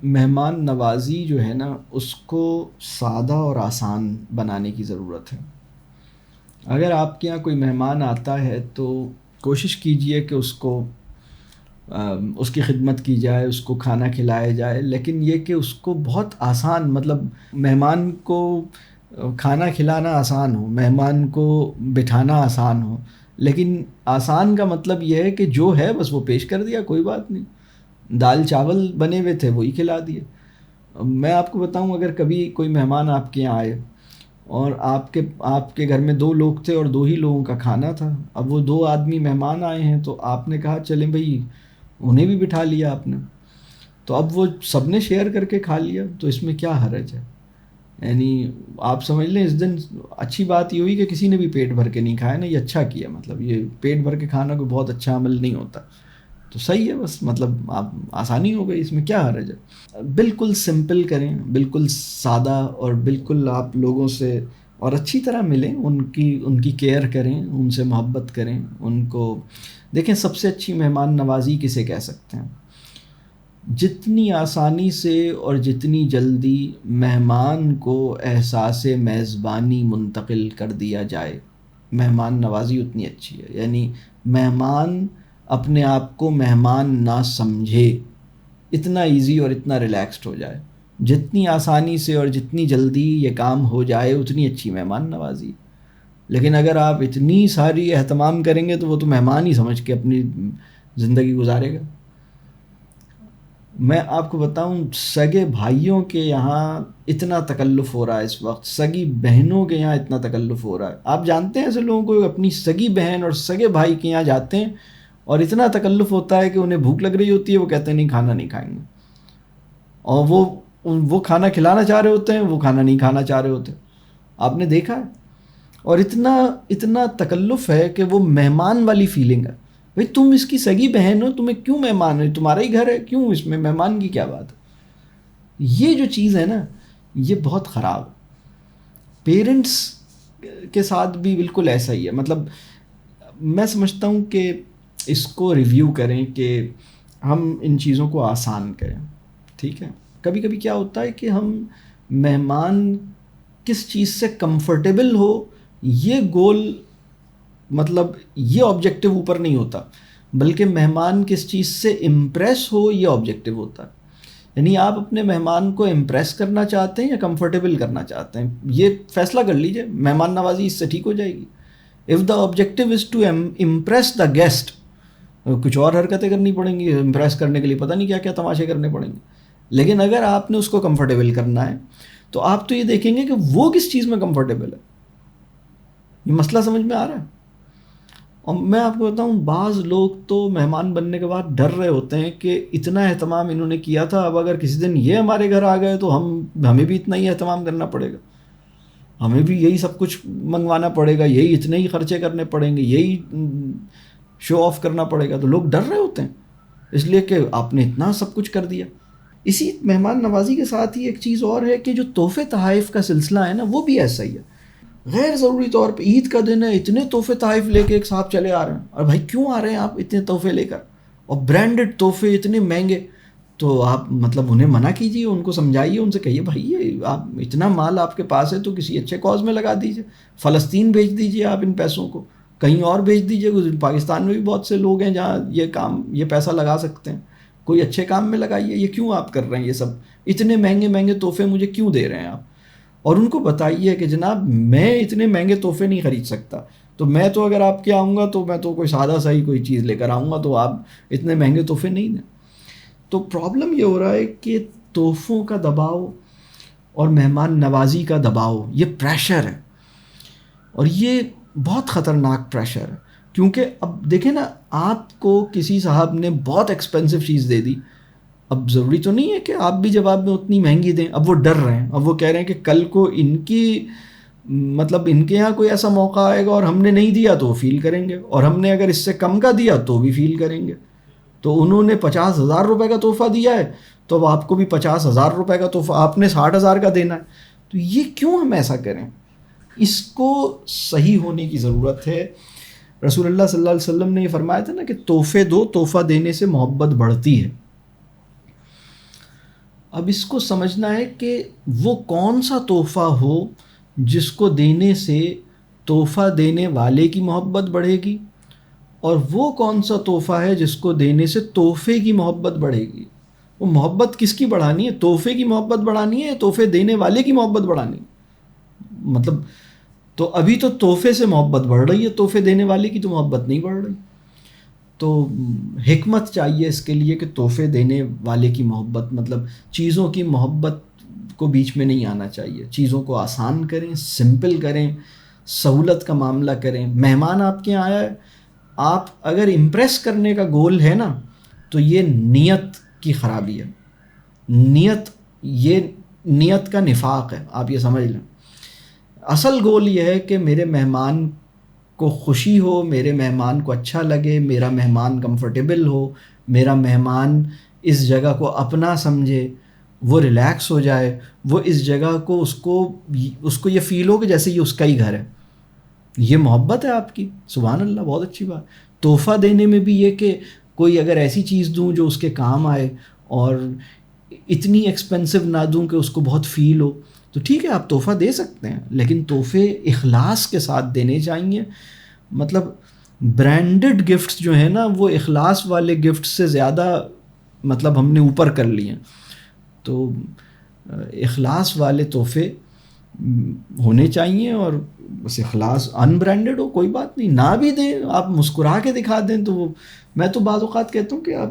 مہمان نوازی جو ہے نا اس کو سادہ اور آسان بنانے کی ضرورت ہے۔ اگر آپ کے یہاں کوئی مہمان آتا ہے تو کوشش کیجئے کہ اس کی خدمت کی جائے، اس کو کھانا کھلایا جائے، لیکن یہ کہ اس کو بہت آسان، مطلب مہمان کو کھانا کھلانا آسان ہو، مہمان کو بٹھانا آسان ہو، لیکن آسان کا مطلب یہ ہے کہ جو ہے بس وہ پیش کر دیا، کوئی بات نہیں، دال چاول بنے ہوئے تھے وہی کھلا دیے۔ میں آپ کو بتاؤں، اگر کبھی کوئی مہمان آپ کے یہاں آئے اور آپ کے گھر میں 2 لوگ تھے اور 2 ہی لوگوں کا کھانا تھا، اب وہ 2 آدمی مہمان آئے ہیں تو آپ نے کہا چلیں بھئی انہیں بھی بٹھا لیا آپ نے، تو اب وہ سب نے شیئر کر کے کھا لیا، تو اس میں کیا حرج ہے؟ یعنی آپ سمجھ لیں اس دن اچھی بات یہ ہوئی کہ کسی نے بھی پیٹ بھر کے نہیں کھایا نا، یہ اچھا کیا، مطلب یہ پیٹ بھر کے کھانا کوئی بہت اچھا عمل نہیں ہوتا، تو صحیح ہے، بس مطلب آپ آسانی ہو گئی، اس میں کیا حرج ہے؟ بالکل سمپل کریں، بالکل سادہ، اور بالکل آپ لوگوں سے اور اچھی طرح ملیں، ان کی کیئر کریں، ان سے محبت کریں، ان کو دیکھیں۔ سب سے اچھی مہمان نوازی کسے کہہ سکتے ہیں؟ جتنی آسانی سے اور جتنی جلدی مہمان کو احساس میزبانی منتقل کر دیا جائے، مہمان نوازی اتنی اچھی ہے۔ یعنی مہمان اپنے آپ کو مہمان نہ سمجھے، اتنا ایزی اور اتنا ریلیکسڈ ہو جائے، جتنی آسانی سے اور جتنی جلدی یہ کام ہو جائے اتنی اچھی مہمان نوازی۔ لیکن اگر آپ اتنی ساری اہتمام کریں گے تو وہ تو مہمان ہی سمجھ کے اپنی زندگی گزارے گا۔ میں آپ کو بتاؤں، سگے بھائیوں کے یہاں اتنا تکلف ہو رہا ہے اس وقت، سگی بہنوں کے یہاں اتنا تکلف ہو رہا ہے۔ آپ جانتے ہیں ایسے لوگوں کو اپنی سگی بہن اور سگے بھائی کے یہاں جاتے ہیں اور اتنا تکلف ہوتا ہے کہ انہیں بھوک لگ رہی ہوتی ہے، وہ کہتے ہیں نہیں کھانا نہیں کھائیں گے، اور وہ کھانا کھلانا چاہ رہے ہوتے ہیں، وہ کھانا نہیں کھانا چاہ رہے ہوتے۔ آپ نے دیکھا ہے؟ اور اتنا تکلف ہے کہ وہ مہمان والی فیلنگ ہے۔ بھئی تم اس کی سگی بہن ہو، تمہیں کیوں مہمان ہے؟ تمہارا ہی گھر ہے، کیوں اس میں مہمان کی کیا بات ہے؟ یہ جو چیز ہے نا، یہ بہت خراب ہے۔ پیرنٹس کے ساتھ بھی بالکل ایسا ہی ہے۔ مطلب میں سمجھتا ہوں کہ اس کو ریویو کریں کہ ہم ان چیزوں کو آسان کریں، ٹھیک ہے؟ کبھی کبھی کیا ہوتا ہے کہ ہم مہمان کس چیز سے کمفرٹیبل ہو، یہ گول، مطلب یہ آبجیکٹیو اوپر نہیں ہوتا، بلکہ مہمان کس چیز سے امپریس ہو یہ آبجیکٹیو ہوتا ہے۔ یعنی آپ اپنے مہمان کو امپریس کرنا چاہتے ہیں یا کمفرٹیبل کرنا چاہتے ہیں، یہ فیصلہ کر لیجئے، مہمان نوازی اس سے ٹھیک ہو جائے گی۔ if the objective is to impress the guest، کچھ اور حرکتیں کرنی پڑیں گی، امپریس کرنے کے لیے پتہ نہیں کیا کیا تماشے کرنے پڑیں گے۔ لیکن اگر آپ نے اس کو کمفرٹیبل کرنا ہے تو آپ تو یہ دیکھیں گے کہ وہ کس چیز میں کمفرٹیبل ہے۔ یہ مسئلہ سمجھ میں آ رہا ہے؟ اور میں آپ کو بتاؤں، بعض لوگ تو مہمان بننے کے بعد ڈر رہے ہوتے ہیں کہ اتنا اہتمام انہوں نے کیا تھا، اب اگر کسی دن یہ ہمارے گھر آ گئے تو ہمیں بھی اتنا ہی اہتمام کرنا پڑے گا، ہمیں بھی یہی سب کچھ منگوانا پڑے گا، یہی اتنے ہی خرچے کرنے پڑیں گے، یہی شو آف کرنا پڑے گا۔ تو لوگ ڈر رہے ہوتے ہیں اس لیے کہ آپ نے اتنا سب کچھ کر دیا۔ اسی مہمان نوازی کے ساتھ ہی ایک چیز اور ہے کہ جو تحفے تحائف کا سلسلہ ہے نا، وہ بھی ایسا ہی ہے۔ غیر ضروری طور پہ عید کا دن ہے، اتنے تحفے تحائف لے کے ایک ساتھ چلے آ رہے ہیں، اور بھائی کیوں آ رہے ہیں آپ اتنے تحفے لے کر، اور برانڈڈ تحفے اتنے مہنگے؟ تو آپ مطلب انہیں منع کیجیے، ان کو سمجھائیے، ان سے کہیے بھائی یہ آپ اتنا مال آپ کے پاس ہے تو کسی اچھے کاز میں لگا دیجیے، فلسطین بھیج دیجیے آپ ان پیسوں کو، کہیں اور بھیج دیجیے۔ پاکستان میں بھی بہت سے لوگ ہیں جہاں یہ پیسہ لگا سکتے ہیں، کوئی اچھے کام میں لگائیے۔ یہ کیوں آپ کر رہے ہیں؟ یہ سب اتنے مہنگے مہنگے تحفے مجھے کیوں دے رہے ہیں آپ؟ اور ان کو بتائیے کہ جناب میں اتنے مہنگے تحفے نہیں خرید سکتا، تو میں تو اگر آپ کے آؤں گا تو میں تو کوئی سادہ سا ہی کوئی چیز لے کر آؤں گا، تو آپ اتنے مہنگے تحفے نہیں دیں۔ تو پرابلم یہ ہو رہا ہے کہ تحفوں کا دباؤ اور مہمان نوازی کا دباؤ، یہ پریشر ہے، اور یہ بہت خطرناک پریشر ہے۔ کیونکہ اب دیکھیں نا، آپ کو کسی صاحب نے بہت ایکسپینسو چیز دے دی، اب ضروری تو نہیں ہے کہ آپ بھی جواب میں اتنی مہنگی دیں۔ اب وہ ڈر رہے ہیں، اب وہ کہہ رہے ہیں کہ کل کو ان کے یہاں کوئی ایسا موقع آئے گا اور ہم نے نہیں دیا تو وہ فیل کریں گے، اور ہم نے اگر اس سے کم کا دیا تو بھی فیل کریں گے۔ تو انہوں نے 50,000 روپے کا تحفہ دیا ہے، تو اب آپ کو بھی 50,000 روپے کا تحفہ، آپ نے 60,000 کا دینا ہے۔ تو یہ کیوں ہم ایسا کریں؟ اس کو صحیح ہونے کی ضرورت ہے۔ رسول اللہ صلی اللہ علیہ وسلم نے یہ فرمایا تھا نا کہ تحفے دو، تحفہ دینے سے محبت بڑھتی ہے۔ اب اس کو سمجھنا ہے کہ وہ کون سا تحفہ ہو جس کو دینے سے تحفہ دینے والے کی محبت بڑھے گی، اور وہ کون سا تحفہ ہے جس کو دینے سے تحفے کی محبت بڑھے گی۔ وہ محبت کس کی بڑھانی ہے؟ تحفے کی محبت بڑھانی ہے یا تحفے دینے والے کی محبت بڑھانی ہے؟ مطلب تو ابھی تو تحفے سے محبت بڑھ رہی ہے، تحفے دینے والے کی تو محبت نہیں بڑھ رہی۔ تو حکمت چاہیے اس کے لیے کہ تحفے دینے والے کی محبت، مطلب چیزوں کی محبت کو بیچ میں نہیں آنا چاہیے۔ چیزوں کو آسان کریں، سمپل کریں، سہولت کا معاملہ کریں۔ مہمان آپ کے یہاں آیا ہے، آپ اگر امپریس کرنے کا گول ہے نا تو یہ نیت کی خرابی ہے۔ یہ نیت کا نفاق ہے، آپ یہ سمجھ لیں۔ اصل گول یہ ہے کہ میرے مہمان کو خوشی ہو، میرے مہمان کو اچھا لگے، میرا مہمان کمفرٹیبل ہو، میرا مہمان اس جگہ کو اپنا سمجھے، وہ ریلیکس ہو جائے، وہ اس جگہ کو اس کو یہ فیل ہو کہ جیسے یہ اس کا ہی گھر ہے۔ یہ محبت ہے آپ کی، سبحان اللہ، بہت اچھی بات۔ تحفہ دینے میں بھی یہ کہ کوئی اگر ایسی چیز دوں جو اس کے کام آئے، اور اتنی ایکسپینسو نہ دوں کہ اس کو بہت فیل ہو، تو ٹھیک ہے آپ تحفہ دے سکتے ہیں، لیکن تحفے اخلاص کے ساتھ دینے چاہیے۔ مطلب برانڈڈ گفٹس جو ہیں نا وہ اخلاص والے گفٹ سے زیادہ مطلب ہم نے اوپر کر لیے ہیں۔ تو اخلاص والے تحفے ہونے چاہیے، اور بس اخلاص ان برانڈڈ ہو کوئی بات نہیں، نہ بھی دیں، آپ مسکرا کے دکھا دیں تو میں تو بعض اوقات کہتا ہوں کہ آپ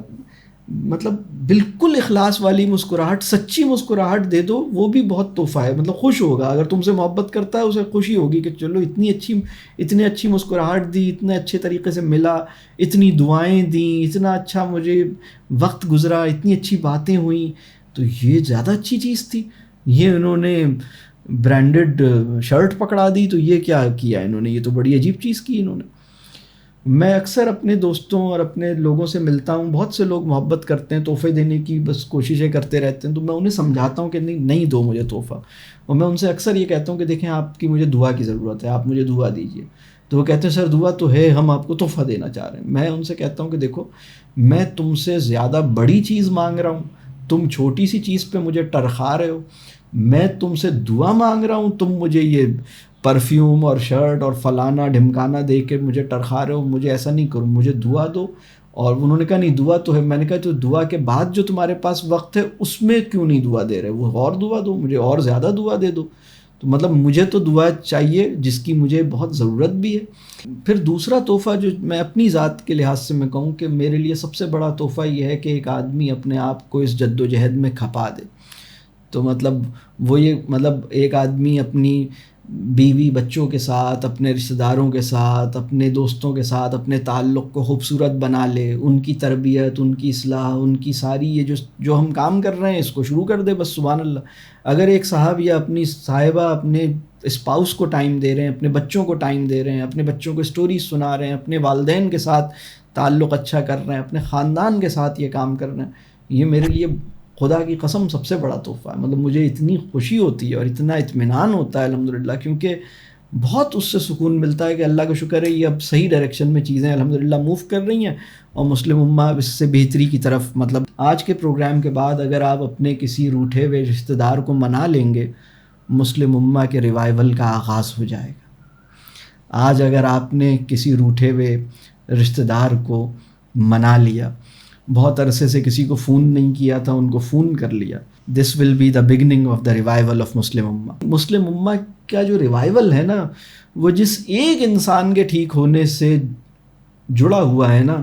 مطلب بالکل اخلاص والی مسکراہٹ، سچی مسکراہٹ دے دو، وہ بھی بہت تحفہ ہے۔ مطلب خوش ہوگا، اگر تم سے محبت کرتا ہے اسے خوشی ہوگی کہ چلو اتنی اچھی مسکراہٹ دی، اتنے اچھے طریقے سے ملا، اتنی دعائیں دیں، اتنا اچھا مجھے وقت گزرا، اتنی اچھی باتیں ہوئیں، تو یہ زیادہ اچھی چیز تھی۔ یہ انہوں نے برانڈڈ شرٹ پکڑا دی، تو یہ کیا کیا انہوں نے؟ یہ تو بڑی عجیب چیز کی انہوں نے۔ میں اکثر اپنے دوستوں اور اپنے لوگوں سے ملتا ہوں، بہت سے لوگ محبت کرتے ہیں، تحفے دینے کی بس کوششیں کرتے رہتے ہیں، تو میں انہیں سمجھاتا ہوں کہ نہیں دو مجھے تحفہ، اور میں ان سے اکثر یہ کہتا ہوں کہ دیکھیں آپ کی مجھے دعا کی ضرورت ہے، آپ مجھے دعا دیجیے۔ تو وہ کہتے ہیں سر دعا تو ہے، ہم آپ کو تحفہ دینا چاہ رہے ہیں۔ میں ان سے کہتا ہوں کہ دیکھو میں تم سے زیادہ بڑی چیز مانگ رہا ہوں، تم چھوٹی سی چیز پہ مجھے ٹرخا رہے ہو، میں تم سے دعا مانگ رہا ہوں، تم مجھے یہ پرفیوم اور شرٹ اور فلانا ڈھمکانا دے کے مجھے ٹرخا رہے ہو، مجھے ایسا نہیں کرو، مجھے دعا دو۔ اور انہوں نے کہا نہیں دعا تو ہے۔ میں نے کہا تو دعا کے بعد جو تمہارے پاس وقت ہے اس میں کیوں نہیں دعا دے رہے؟ وہ اور دعا دو، مجھے اور زیادہ دعا دے دو۔ تو مطلب مجھے تو دعا چاہیے جس کی مجھے بہت ضرورت بھی ہے۔ پھر دوسرا تحفہ جو میں اپنی ذات کے لحاظ سے میں کہوں کہ میرے لیے سب سے بڑا تحفہ یہ ہے کہ ایک آدمی اپنے آپ کو اس جد و جہد میں کھپا دے۔ تو مطلب وہ یہ مطلب ایک آدمی اپنی بیوی بچوں کے ساتھ، اپنے رشتہ داروں کے ساتھ، اپنے دوستوں کے ساتھ اپنے تعلق کو خوبصورت بنا لے، ان کی تربیت، ان کی اصلاح، ان کی ساری یہ جو ہم کام کر رہے ہیں اس کو شروع کر دے بس، سبحان اللہ۔ اگر ایک صاحب یا اپنی صاحبہ اپنے اسپاؤس کو ٹائم دے رہے ہیں، اپنے بچوں کو ٹائم دے رہے ہیں، اپنے بچوں کو اسٹوریز سنا رہے ہیں، اپنے والدین کے ساتھ تعلق اچھا کر رہے ہیں، اپنے خاندان کے ساتھ یہ کام کر رہے ہیں، یہ میرے لیے خدا کی قسم سب سے بڑا تحفہ ہے۔ مطلب مجھے اتنی خوشی ہوتی ہے اور اتنا اطمینان ہوتا ہے الحمدللہ، کیونکہ بہت اس سے سکون ملتا ہے کہ اللہ کا شکر ہے یہ اب صحیح ڈائریکشن میں چیزیں الحمدللہ موو کر رہی ہیں، اور مسلم امہ اب اس سے بہتری کی طرف۔ مطلب آج کے پروگرام کے بعد اگر آپ اپنے کسی روٹھے ہوئے رشتہ دار کو منا لیں گے، مسلم امہ کے ریوائول کا آغاز ہو جائے گا۔ آج اگر آپ نے کسی روٹھے ہوئے رشتہ دار کو منا لیا، بہت عرصے سے کسی کو فون نہیں کیا تھا، ان کو فون کر لیا، this will be the beginning of the revival of Muslim امہ۔ مسلم امہ کا جو ریوائول ہے نا، وہ جس ایک انسان کے ٹھیک ہونے سے جڑا ہوا ہے نا،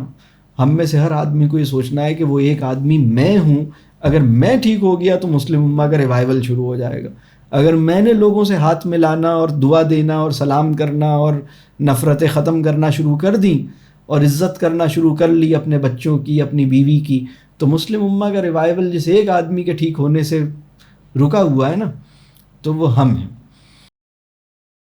ہم میں سے ہر آدمی کو یہ سوچنا ہے کہ وہ ایک آدمی میں ہوں، اگر میں ٹھیک ہو گیا تو مسلم امہ کا ریوائول شروع ہو جائے گا۔ اگر میں نے لوگوں سے ہاتھ ملانا اور دعا دینا اور سلام کرنا اور نفرتیں ختم کرنا شروع کر دیں اور عزت کرنا شروع کر لی اپنے بچوں کی، اپنی بیوی کی، تو مسلم امہ کا ریوائول جس ایک آدمی کے ٹھیک ہونے سے رکا ہوا ہے نا، تو وہ ہم ہیں۔